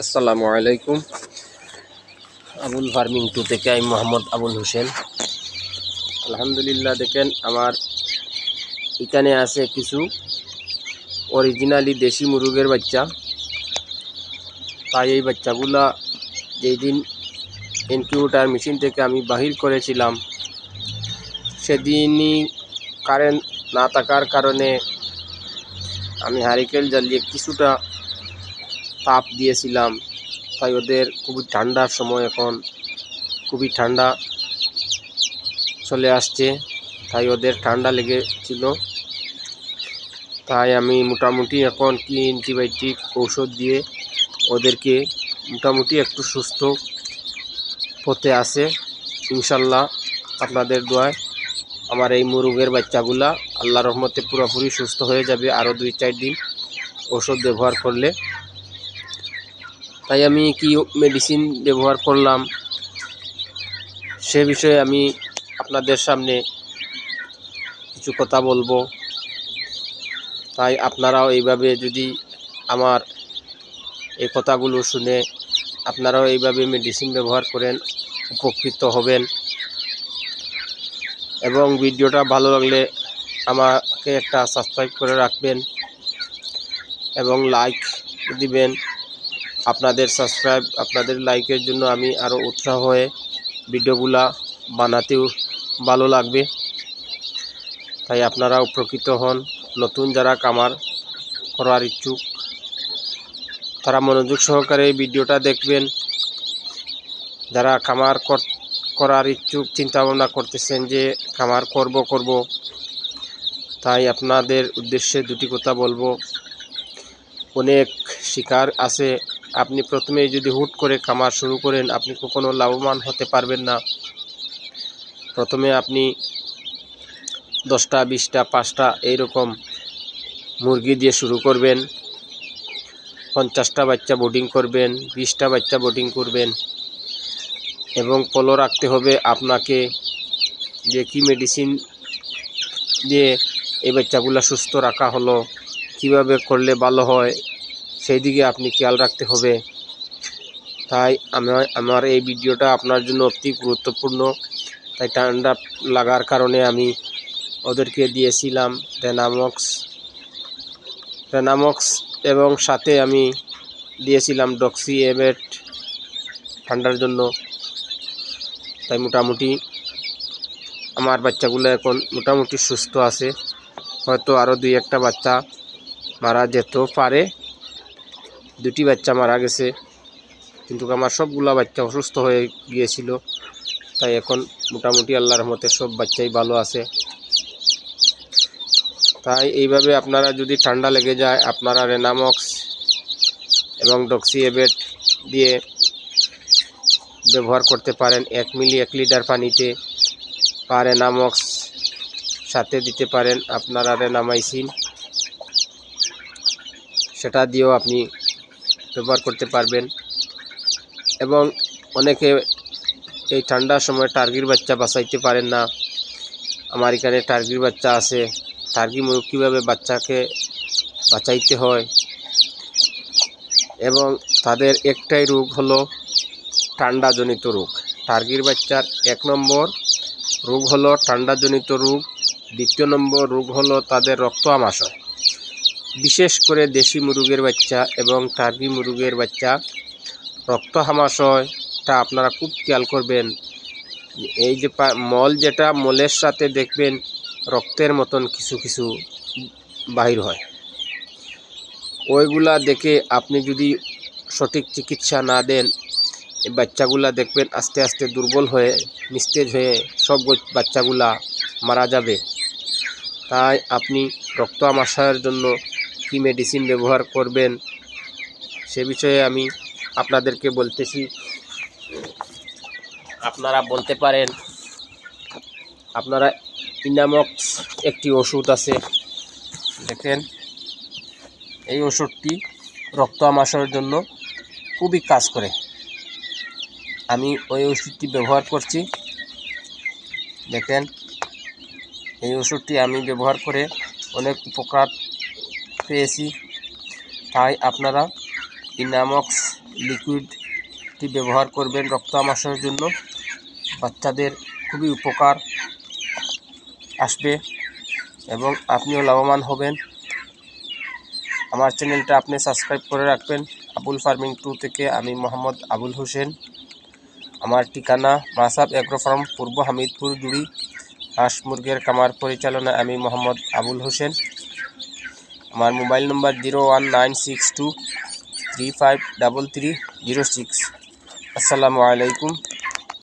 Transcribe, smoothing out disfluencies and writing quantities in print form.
আসসালামু আলাইকুম। Abul farming two থেকে আমি মোহাম্মদ আবুল হোসেন। আলহামদুলিল্লাহ, দেখেন আমার এখানে আছে কিছু অরিজিনালি দেশি মুরগের বাচ্চা। তাই এই বাচ্চাগুলা যেই দিন ইনকিউবেটর মেশিন থেকে আমি বাহির করেছিলাম, সেদিনই কারেন্ট না থাকার কারণে আমি হারিকেন জ্বালিয়ে কিছুটা তাপ দিয়েছিলাম। তাই ওদের খুবই ঠান্ডার সময়, এখন খুবই ঠান্ডা চলে আসছে, তাই ওদের ঠান্ডা লেগেছিল। তাই আমি মোটামুটি এখন কি অ্যান্টিবায়োটিক ঔষধ দিয়ে ওদেরকে মোটামুটি একটু সুস্থ পথে আছে। ইনশাল্লাহ আপনাদের দোয়ায় আমার এই মুরগের বাচ্চাগুলা আল্লাহর রহমতে পুরোপুরি সুস্থ হয়ে যাবে আরও 2-4 দিন ওষুধ ব্যবহার করলে। তাই আমি কি মেডিসিন ব্যবহার করলাম সে বিষয়ে আমি আপনাদের সামনে কিছু কথা বলবো। তাই আপনারাও এইভাবে যদি আমার এই কথাগুলো শুনে আপনারাও এইভাবে মেডিসিন ব্যবহার করেন, উপকৃত হবেন। এবং ভিডিওটা ভালো লাগলে আমাকে একটা সাবস্ক্রাইব করে রাখবেন এবং লাইক দিবেন। আপনাদের সাবস্ক্রাইব, আপনাদের লাইকের জন্য আমি আরও উৎসাহ হয়ে ভিডিওগুলা বানাতেও ভালো লাগবে। তাই আপনারা উপকৃত হন। নতুন যারা খামার করার ইচ্ছুক তারা মনোযোগ সহকারে এই ভিডিওটা দেখবেন। যারা খামার করার ইচ্ছুক, চিন্তা ভাবনা করতেছেন যে খামার করব, তাই আপনাদের উদ্দেশ্যে দুটি কথা বলবো। অনেক শিকার আছে। আপনি প্রথমেই যদি হুট করে খামার শুরু করেন, আপনি কখনো লাভবান হতে পারবেন না। প্রথমে আপনি 10টা, 20টা, 5টা এইরকম মুরগি দিয়ে শুরু করবেন। 50টা বাচ্চা বোর্ডিং করবেন, 20টা বাচ্চা বোর্ডিং করবেন এবং ফলো রাখতে হবে আপনাকে যে কি মেডিসিন দিয়ে এই বাচ্চাগুলো সুস্থ রাখা হলো, কিভাবে করলে ভালো হয়, সেই দিকে আপনি খেয়াল রাখতে হবে। তাই আমার এই ভিডিওটা আপনার জন্য অতি গুরুত্বপূর্ণ। তাই ঠান্ডা লাগার কারণে আমি ওদেরকে দিয়েছিলাম রেনামক্স এবং সাথে আমি দিয়েছিলাম ডক্সি এবেট ঠান্ডার জন্য। তাই মোটামুটি আমার বাচ্চাগুলো এখন মোটামুটি সুস্থ আছে। হয়তো আরও 2-1টা বাচ্চা মারা যেতেও পারে। 2টি বাচ্চা মারা গেছে, কিন্তু আমার সবগুলা বাচ্চা অসুস্থ হয়ে গিয়েছিল। তাই এখন মোটামুটি আল্লাহর রহমতে সব বাচ্চাই ভালো আছে। তাই এইভাবে আপনারা যদি ঠান্ডা লেগে যায়, আপনারা রেনামক্স এবং ডক্সি এবেট দিয়ে ব্যবহার করতে পারেন। 1 মিলি 1 লিটার পানিতে বা রেনামক্স সাথে দিতে পারেন আপনারা রেনামাইসিন, সেটা দিয়েও আপনি ব্যবহার করতে পারবেন। এবং অনেকে এই ঠান্ডার সময় টার্কির বাচ্চা বাঁচাইতে পারেন না। আমার এখানে টার্কির বাচ্চা আছে। টার্কি মুরগ কীভাবে বাচ্চাকে বাঁচাইতে হয়, এবং তাদের একটাই রোগ হলো ঠান্ডাজনিত রোগ। টার্কির বাচ্চার 1 নম্বর রোগ হলো ঠান্ডাজনিত রোগ। 2 নম্বর রোগ হলো তাদের রক্ত আমাশয়। বিশেষ করে দেশি মুরগের বাচ্চা এবং টার্কি মুরগের বাচ্চা রক্ত আমাশয়টা আপনারা খুব খেয়াল করবেন। এই যে মল, যেটা মলের সাথে দেখবেন রক্তের মতন কিছু কিছু বাহির হয়, ওইগুলা দেখে আপনি যদি সঠিক চিকিৎসা না দেন, এই বাচ্চাগুলা দেখবেন আস্তে আস্তে দুর্বল হয়ে নিস্তেজ হয়ে সব বাচ্চাগুলা মারা যাবে। তাই আপনি রক্ত আমাশয়ের জন্য কি মেডিসিন ব্যবহার করবেন সে বিষয়ে আমি আপনাদেরকে বলতেছি। আপনারা বলতে পারেন, আপনারা ইনামক্স একটি ওষুধ আছে, দেখেন এই ওষুধটি রক্ত আমাশয়ের জন্য খুবই কাজ করে। আমি ওই ওষুধটি ব্যবহার করছি। দেখেন এই ওষুধটি আমি ব্যবহার করে অনেক উপকার পেয়েছি। তাই আপনারা ইনামক্স লিকুইডটি ব্যবহার করবেন রক্ত আমাশয়ের জন্য। বাচ্চাদের খুবই উপকার আসবে এবং আপনিও লাভবান হবেন। আমার চ্যানেলটা আপনি সাবস্ক্রাইব করে রাখবেন। আবুল ফার্মিং 2 থেকে আমি মোহাম্মদ আবুল হোসেন। আমার ঠিকানা মাসাব এগ্রো ফার্ম, পূর্ব হামিদপুর জুড়ি। হাঁস মুরগির খামার পরিচালনায় আমি মোহাম্মদ আবুল হোসেন। আমার মোবাইল নম্বর 01962353306। আসসালামু আলাইকুম।